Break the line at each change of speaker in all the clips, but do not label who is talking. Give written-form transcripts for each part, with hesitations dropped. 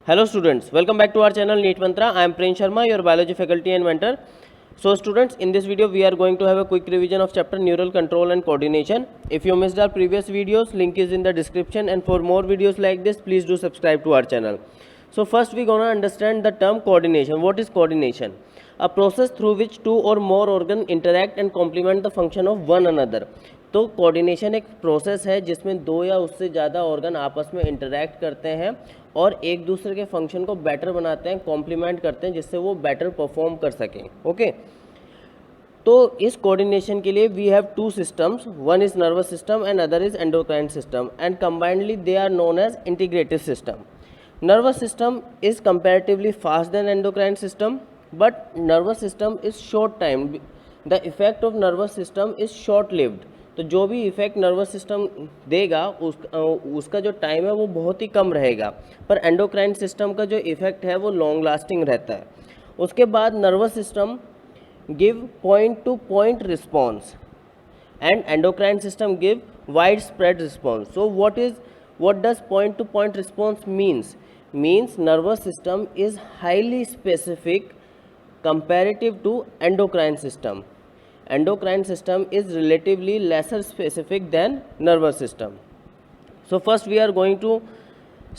Hello students, welcome back to our channel NEET Mantra. I am Prince Sharma, your biology faculty and mentor. So students, in this video we are going to have a quick revision of chapter neural control and coordination. If you missed our previous videos, link is in the description, and for more videos like this, please do subscribe to our channel. So first we gonna understand the term coordination. What is coordination? A process through which two or more organs interact and complement the function of one another. तो coordination एक process है जिसमें दो या उससे ज़्यादा organ आपस में इंटरैक्ट करते हैं और एक दूसरे के फंक्शन को बेटर बनाते हैं, कॉम्प्लीमेंट करते हैं, जिससे वो बेटर परफॉर्म कर सकें. ओके, तो इस कोऑर्डिनेशन के लिए we have two systems, one is nervous system and other is endocrine system, and combinedly they are known as integrative system. Nervous system is comparatively fast than endocrine system, but nervous system is short time. The effect of nervous system is short lived. तो जो भी effect nervous system देगा उसका जो time है वो बहुत ही कम रहेगा, पर एंडोक्राइन सिस्टम का जो इफेक्ट है वो लॉन्ग लास्टिंग रहता है. उसके बाद nervous system give point two point response and endocrine system give widespread response. So what does point to point response means nervous system is highly specific comparative to endocrine system. Endocrine system is relatively lesser specific than nervous system. So first we are going to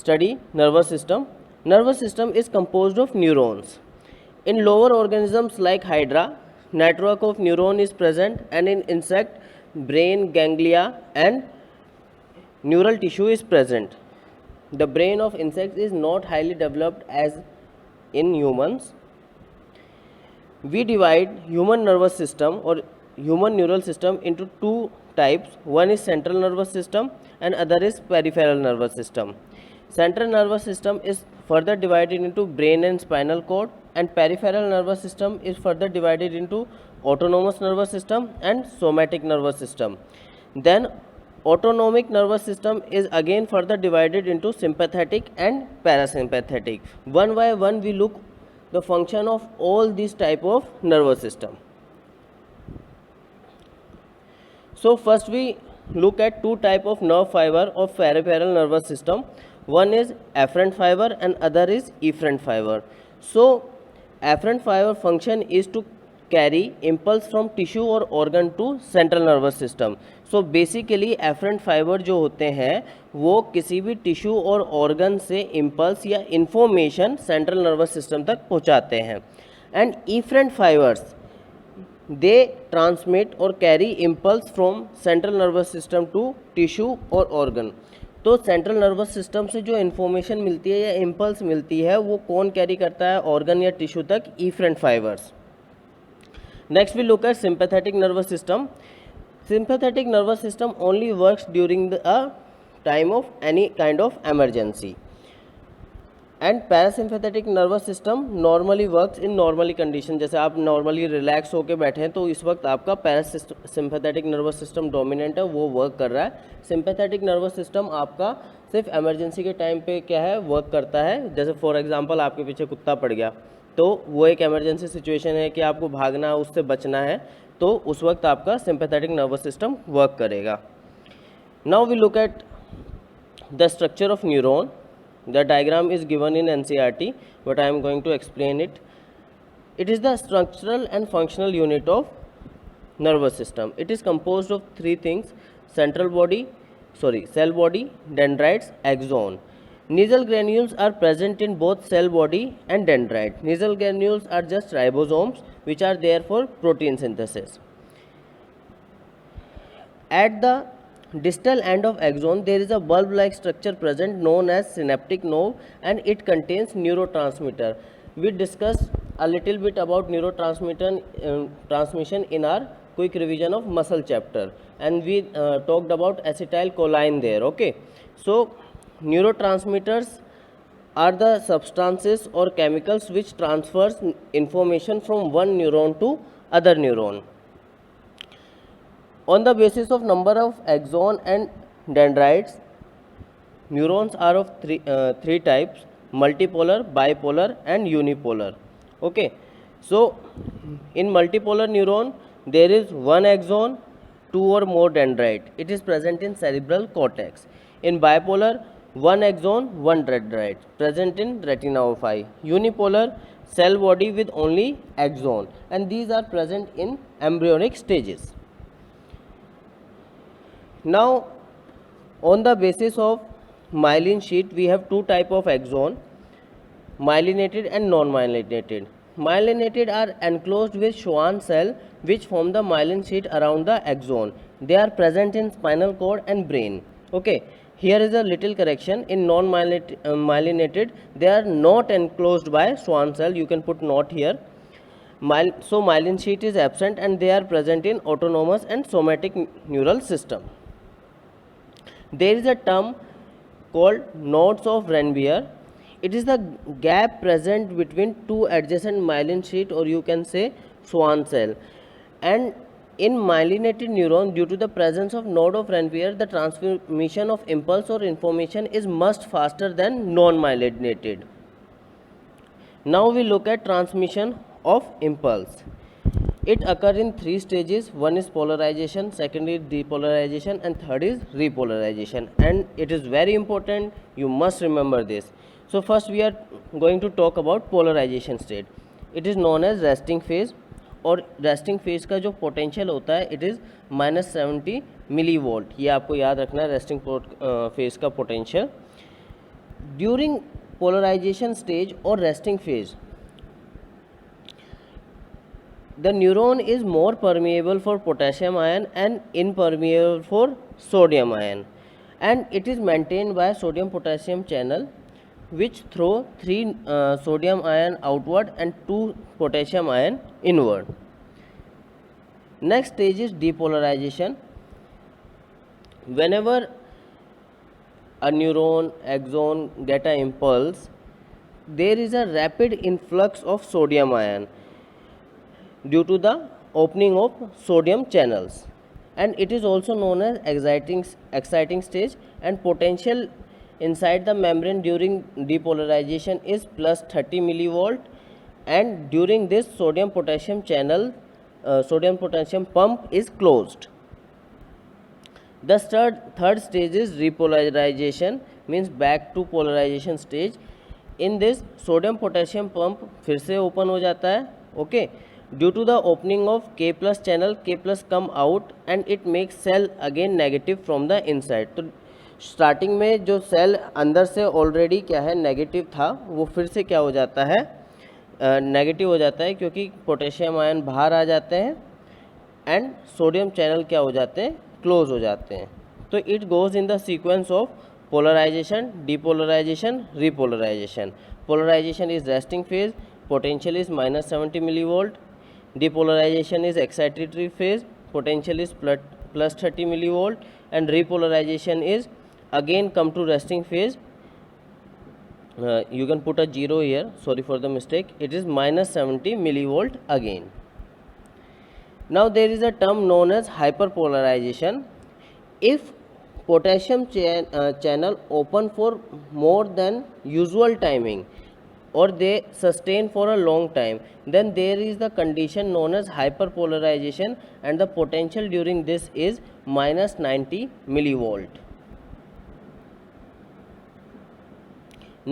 study nervous system. Nervous system is composed of neurons. In lower organisms like hydra, network of neuron is present, and in insect, brain, ganglia and neural tissue is present. The brain of insects is not highly developed as in humans. We divide human nervous system or human neural system into two types. One is central nervous system and other is peripheral nervous system. Central nervous system is further divided into brain and spinal cord, and peripheral nervous system is further divided into autonomous nervous system and somatic nervous system. Then autonomic nervous system is again further divided into sympathetic and parasympathetic. One by one we look the function of all these type of nervous system. So first we look at two type of nerve fiber of peripheral nervous system. One is afferent fiber and other is efferent fiber. So afferent fiber function is to carry impulse from tissue or organ to central nervous system. So basically afferent fiber जो होते हैं वो किसी भी tissue और organ से impulse या information central nervous system तक पहुंचाते हैं. And efferent fibers they transmit or carry impulse from central nervous system to tissue और organ. तो सेंट्रल नर्वस सिस्टम से जो इन्फॉर्मेशन मिलती है या इम्पल्स मिलती है वो कौन कैरी करता है, ऑर्गन या टिश्यू तक, efferent fibers. Next we look at sympathetic nervous system. Sympathetic nervous system only works during the time of any kind of emergency. And parasympathetic nervous system normally works in normally condition. जैसे आप normally relax होकर बैठे हैं तो इस वक्त आपका parasympathetic nervous system dominant है, वो वर्क कर रहा है. सिंपैथेटिक नर्वस सिस्टम आपका सिर्फ इमरजेंसी के टाइम पे क्या है, वर्क करता है. जैसे फॉर एग्जांपल आपके पीछे कुत्ता पड़ गया तो वो एक इमरजेंसी सिचुएशन है कि आपको भागना है, उससे बचना है, तो उस वक्त आपका सिंपैथेटिक नर्वस सिस्टम वर्क करेगा. Now we look at the structure of neuron. The diagram is given in NCERT, but I am going to explain it. It is the structural and functional unit of nervous system. It is composed of three things: cell body, dendrites, axon. Nasal granules are present in both cell body and dendrite. Nasal granules are just ribosomes which are there for protein synthesis. At the distal end of axon there is a bulb like structure present known as synaptic node, and it contains neurotransmitter. We discussed a little bit about neurotransmitter transmission in our quick revision of muscle chapter, and we talked about acetylcholine there. Okay, so neurotransmitters are the substances or chemicals which transfers information from one neuron to other neuron. On the basis of number of axon and dendrites, neurons are of three types: multipolar, bipolar and unipolar. Okay, so in multipolar neuron there is one axon, two or more dendrite. It is present in cerebral cortex. In bipolar one axon, one dendrite present in retina of eye. Unipolar cell body with only axon, and these are present in embryonic stages. Now, on the basis of myelin sheath, we have two type of axon, myelinated and non-myelinated. Myelinated are enclosed with Schwann cell which form the myelin sheath around the axon. They are present in spinal cord and brain. Okay, here is a little correction. In non-myelinated, they are not enclosed by Schwann cell. You can put not here. So myelin sheath is absent and they are present in autonomous and somatic neural system. There is a term called nodes of Ranvier. It is the gap present between two adjacent myelin sheath, or you can say Schwann cell. And in myelinated neuron, due to the presence of node of Ranvier, the transmission of impulse or information is much faster than non-myelinated. Now we look at transmission of impulse. It occurs in three stages. One is polarization, second is depolarization, and third is repolarization. And it is very important, you must remember this. So first we are going to talk about polarization state. It is known as resting phase, और resting phase का जो potential होता है it is -70 milli volt. ये आपको याद रखना है रेस्टिंग फेज का पोटेंशियल. ड्यूरिंग पोलराइजेशन स्टेज और resting phase, the neuron is more permeable for potassium ion and impermeable for sodium ion, and it is maintained by sodium potassium channel which throw 3 sodium ion outward and 2 potassium ion inward. Next stage is depolarization. Whenever a neuron axon get an impulse, there is a rapid influx of sodium ion due to the opening of sodium channels, and it is also known as exciting stage, and potential inside the membrane during depolarization is +30 millivolt, and during this sodium potassium channel sodium potassium pump is closed. The third stage is repolarization, means back to polarization stage. In this sodium potassium pump फिर से open हो जाता है. Okay, due to the opening of K plus channel, K plus come out and it makes cell again negative from the inside. तो starting में जो cell अंदर से ऑलरेडी क्या है नेगेटिव था, वो फिर से क्या हो जाता है नेगेटिव हो जाता है, क्योंकि पोटेशियम आयन बाहर आ जाते हैं एंड सोडियम चैनल क्या हो जाते हैं क्लोज हो जाते हैं. तो it goes in the sequence of polarization, depolarization, repolarization. Polarization is resting phase, potential is -70 millivolt. Depolarization is excitatory phase, potential is +30 millivolt, and repolarization is again come to resting phase. You can put a 0 here, sorry for the mistake. It is -70 millivolt again. Now there is a term known as hyperpolarization. If potassium channel open for more than usual timing, or they sustain for a long time, then there is the condition known as hyperpolarization, and the potential during this is -90 millivolt.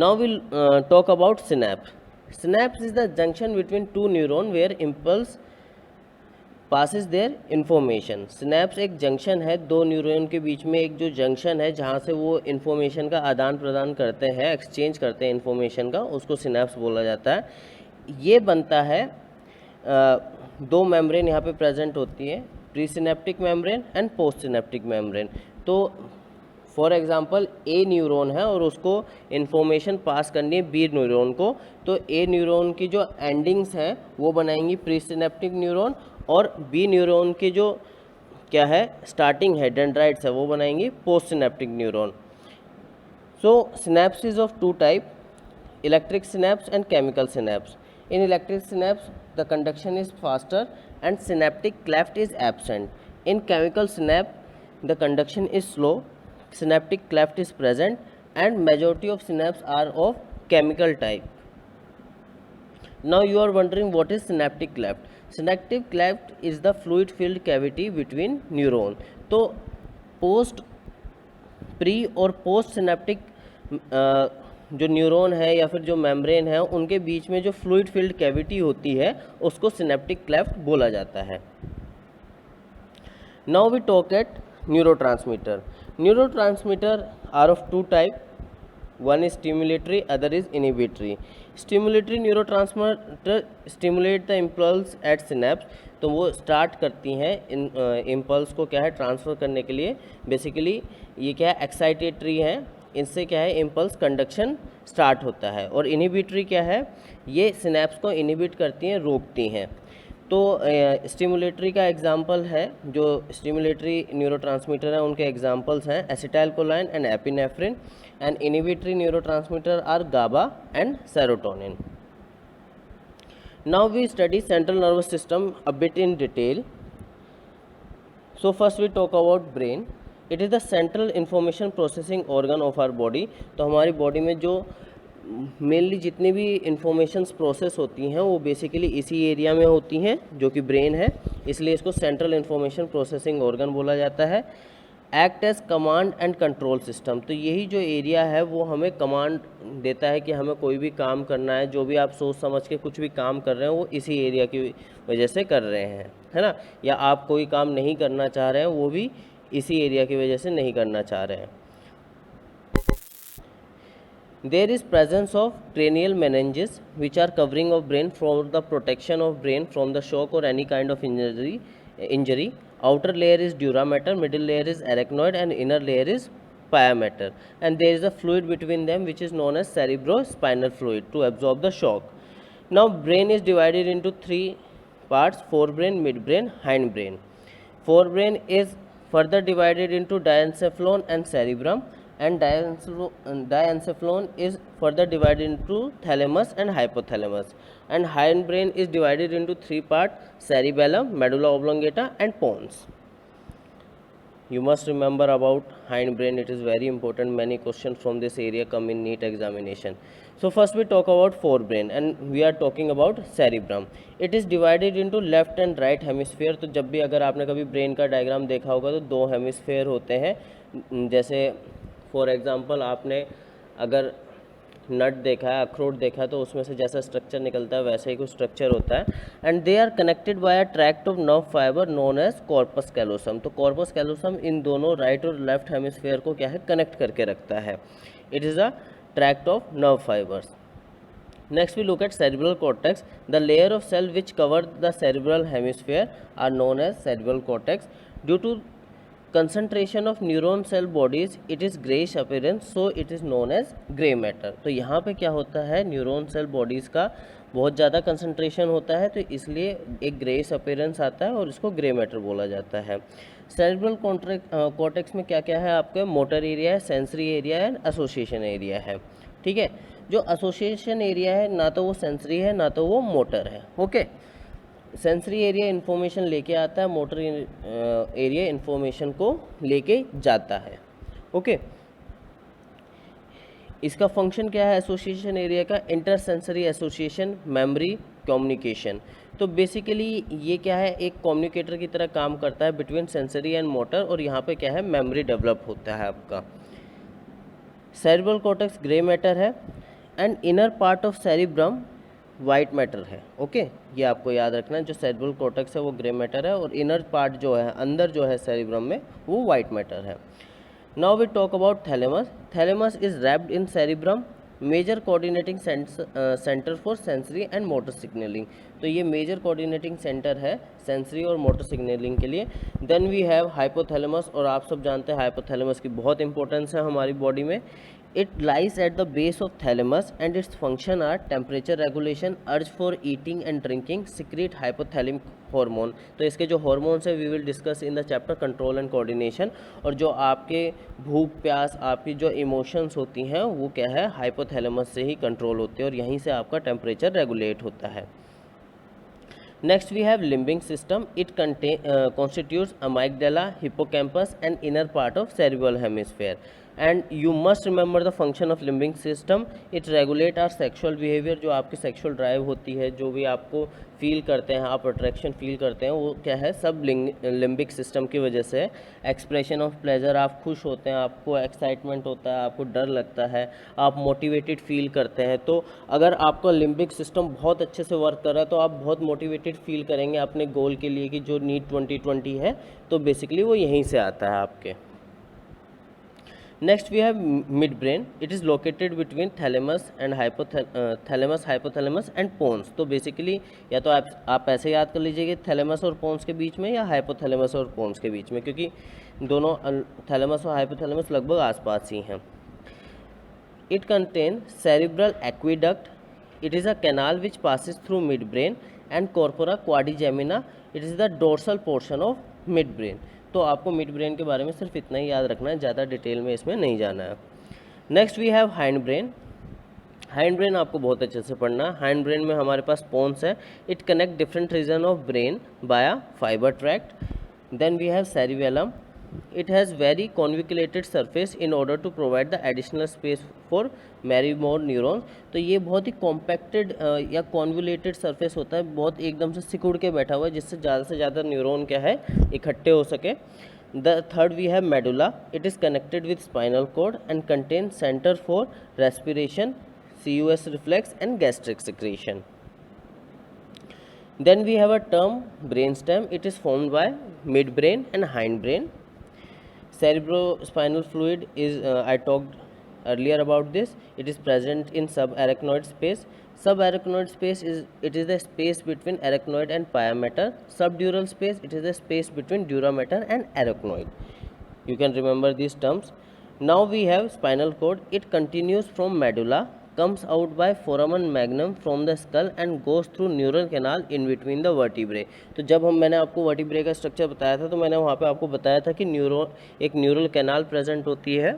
Now we'll talk about synapse. Synapse is the junction between two neurons where impulse passes their information. Synapse एक junction है, दो neuron के बीच में एक जो junction है जहाँ से वो इन्फॉर्मेशन का आदान प्रदान करते हैं, एक्सचेंज करते हैं इन्फॉर्मेशन का, उसको सिनेप्स बोला जाता है. ये बनता है दो मेम्ब्रेन यहाँ पे प्रेजेंट होती है, pre synaptic membrane and post synaptic membrane. तो फॉर एग्जांपल ए न्यूरॉन है और उसको इन्फॉर्मेशन पास करनी है बी न्यूरॉन को, तो ए न्यूरॉन की जो एंडिंग्स हैं वो बनाएंगी प्री सिनेप्टिक न्यूरॉन, और बी न्यूरॉन की जो क्या है स्टार्टिंग है डेंड्राइट्स है वो बनाएंगी post synaptic neuron. So synapse is of two type, electric synapse and chemical synapse. In electric synapse the conduction is faster and synaptic cleft is absent. In chemical synapse the conduction is slow, synaptic cleft is present, and majority of synapses are of chemical type. Now you are wondering what is synaptic cleft. Synaptic cleft is the fluid filled cavity between neuron. तो post pre और post synaptic जो neuron है या फिर जो membrane है उनके बीच में जो फ्लूइड फिल्ड कैविटी होती है उसको सिनेप्टिक क्लेफ्ट बोला जाता है। Now we talk at neurotransmitter. Neurotransmitter are of two type, one is stimulatory, other is inhibitory. Stimulatory neurotransmitter stimulate the impulse at synapse, तो वो स्टार्ट करती हैं इन इम्पल्स को क्या है ट्रांसफ़र करने के लिए। बेसिकली ये क्या है एक्साइटेटरी है, इससे क्या है इम्पल्स कंडक्शन स्टार्ट होता है। और इनहिबिटरी क्या है, ये सिनेप्स को इनहिबिट करती हैं, रोकती हैं। तो स्टिमुलेटरी का एग्जांपल है, जो स्टिमुलेटरी न्यूरोट्रांसमीटर हैं उनके एग्जांपल्स हैं acetylcholine and epinephrine, and inhibitory neurotransmitter are GABA and serotonin. Now we study central nervous system a bit in detail. So first we talk about brain. It is the central information processing organ of our body. तो हमारी body में जो mainly जितनी भी informations process होती हैं वो basically इसी एरिया में होती हैं जो कि ब्रेन है, इसलिए इसको सेंट्रल इंफॉर्मेशन प्रोसेसिंग ऑर्गन बोला जाता है। Act as command and control system, तो यही जो एरिया है वो हमें कमांड देता है कि हमें कोई भी काम करना है, जो भी आप सोच समझ के कुछ भी काम कर रहे हैं वो इसी एरिया की वजह से कर रहे हैं, है ना। या आप कोई काम नहीं करना चाह रहे हैं वो भी इसी एरिया की वजह से नहीं करना चाह रहे हैं। There is presence of cranial meninges which are covering of brain for the protection of brain from the shock or any kind of injury. Outer layer is dura mater, middle layer is arachnoid and inner layer is pia mater, and there is a fluid between them which is known as cerebrospinal fluid to absorb the shock. Now brain is divided into three parts: forebrain, midbrain, hindbrain. Forebrain is further divided into diencephalon and cerebrum, and diencephalon is further divided into thalamus and hypothalamus, and hindbrain is divided into three parts: cerebellum, medulla oblongata and pons. You must remember about hindbrain, it is very important. Many questions from this area come in NEET examination. So first we talk about forebrain and we are talking about cerebrum. It is divided into left and right hemisphere. तो जब भी अगर आपने कभी brain का diagram देखा होगा तो दो हेमिस्फेयर होते हैं। जैसे फॉर एग्जांपल आपने अगर नट देखा है, अखरोट देखा है, तो उसमें से जैसा स्ट्रक्चर निकलता है वैसे ही कुछ स्ट्रक्चर होता है। And they are connected by a tract of nerve fibre known as corpus callosum. तो कॉर्पस कैलोसम इन दोनों राइट और लेफ्ट हेमिस्फेयर को क्या है कनेक्ट करके रखता है। It is a tract of nerve fibres. Next we look at cerebral cortex. The layer of cell which cover the cerebral hemisphere are known as cerebral cortex. Due to concentration of neuron cell bodies, it is grayish appearance, so it is known as gray matter. तो यहाँ पे क्या होता है, neuron cell bodies का बहुत ज़्यादा concentration होता है, तो इसलिए एक ग्रेइश अपीयरेंस आता है और इसको ग्रे मैटर बोला जाता है। सेरेब्रल कॉर्टेक्स में क्या क्या है आपके, मोटर एरिया है, सेंसरी एरिया है, एसोसिएशन एरिया है। ठीक है, जो एसोसिएशन एरिया है ना तो वो सेंसरी है ना तो वो मोटर है। ओके, सेंसरी एरिया इन्फॉर्मेशन लेके आता है, मोटर एरिया इन्फॉर्मेशन को लेके जाता है। ओके, इसका फंक्शन क्या है एसोसिएशन एरिया का, inter sensory association, memory, communication. तो बेसिकली ये क्या है, एक कम्युनिकेटर की तरह काम करता है बिटवीन सेंसरी एंड मोटर, और यहाँ पे क्या है मेमोरी डेवलप होता है आपका। सेरेब्रल कॉर्टेक्स ग्रे मैटर है and inner part of cerebrum white matter है। ओके, ये आपको याद रखना है, जो सेरेब्रल कॉर्टेक्स है वो ग्रे मैटर है और इनर पार्ट जो है अंदर जो है सेरिब्रम में वो वाइट मैटर है। Now we talk about thalamus. Thalamus is wrapped in cerebrum, major coordinating centre for sensory and motor signalling. तो ये मेजर कोऑर्डिनेटिंग सेंटर है सेंसरी और मोटर सिग्नलिंग के लिए। देन वी हैव हाइपोथैलेमस, और आप सब जानते हैं हाइपोथैलेमस की बहुत इंपॉर्टेंस है हमारी बॉडी में। It lies at the base of thalamus and its function are temperature regulation, urge for eating and drinking, secrete hypothalamic hormone। तो इसके जो hormones है we will discuss in the chapter control and coordination। और जो आपके भूख प्यास आपकी जो emotions होती हैं वो क्या है hypothalamus से ही control होते हैं और यहीं से आपका temperature regulate होता है। Next we have limbic system. It constitutes amygdala, hippocampus and inner part of cerebral hemisphere. And you must remember the function of limbic system, it regulate our sexual behaviour. जो आपकी sexual drive होती है, जो भी आपको feel करते हैं, आप अट्रैक्शन फील करते हैं, वो क्या है, सब लिम्बिक सिस्टम की वजह से। एक्सप्रेशन ऑफ प्लेजर, आप खुश होते हैं, आपको एक्साइटमेंट होता है, आपको डर लगता है, आप मोटिवेटेड फील करते हैं। तो अगर आपका लिम्बिक सिस्टम बहुत अच्छे से वर्क कर रहा है तो आप बहुत मोटिवेटेड फील करेंगे अपने गोल के लिए कि जो नीट 2020 है, तो बेसिकली वो यहीं से आता है आपके। Next we have midbrain. It is located between thalamus and hypothalamus and pons. तो बेसिकली या तो आप ऐसे याद कर लीजिए कि थैलेमस और पोन्स के बीच में या हाइपोथैलेमस और पोन्स के बीच में, क्योंकि दोनों थैलेमस और हाइपोथैलेमस लगभग आसपास ही हैं। It contains cerebral aqueduct. It is a canal which passes through midbrain and corpora quadrigemina. It is the dorsal portion of midbrain. तो आपको मिड ब्रेन के बारे में सिर्फ इतना ही याद रखना है, ज़्यादा डिटेल में इसमें नहीं जाना है। Next we have hind brain. Hind brain आपको बहुत अच्छे से पढ़ना है। हाइंड ब्रेन में हमारे पास पोन्स है। It connect different region of brain via fibre tract. Then we have cerebellum. It has very convoluted surface in order to provide the additional space for many more neurons. तो ये बहुत ही compacted या convoluted surface होता है, बहुत एकदम से सिकुड़ के बैठा हुआ है, जिससे ज़्यादा से ज़्यादा न्यूरॉन क्या है, इकट्ठे हो सके। The third we have medulla. It is connected with spinal cord and contain centre for respiration, CUS reflex and gastric secretion. Then we have a term brainstem. It is formed by midbrain and hindbrain. Cerebrospinal fluid is I talked earlier about this. It is present in subarachnoid space. Subarachnoid space is the space between arachnoid and pia mater. Subdural space, it is the space between dura mater and arachnoid. You can remember these terms. Now we have spinal cord. It continues from medulla, comes out by foramen magnum from the skull and goes through neural canal in between the vertebrae. तो जब मैंने आपको vertebrae का structure बताया था, तो मैंने वहाँ पे आपको बताया था कि एक न्यूरल कैनाल प्रेजेंट होती है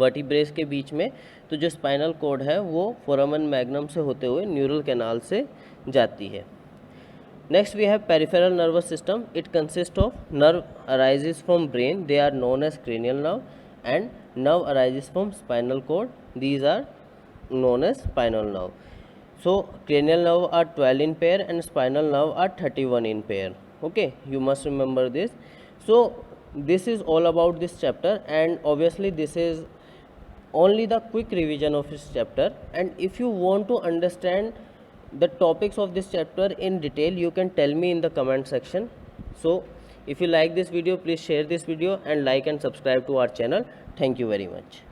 वर्टिब्रेस के बीच में। तो जो स्पाइनल कॉर्ड है वो फोरामेन मैग्नम से होते हुए न्यूरल कैनाल से जाती है। Next we have peripheral nervous system. It consist of nerve arises from brain, they are known as cranial nerve, and nerve arises from spinal cord, these are known as spinal nerve. So cranial nerve are 12 in pair and spinal nerve are 31 in pair. Okay, you must remember this. So this is all about this chapter, and obviously this is only the quick revision of this chapter. And if you want to understand the topics of this chapter in detail, you can tell me in the comment section. So if you like this video, please share this video and like and subscribe to our channel. Thank you very much.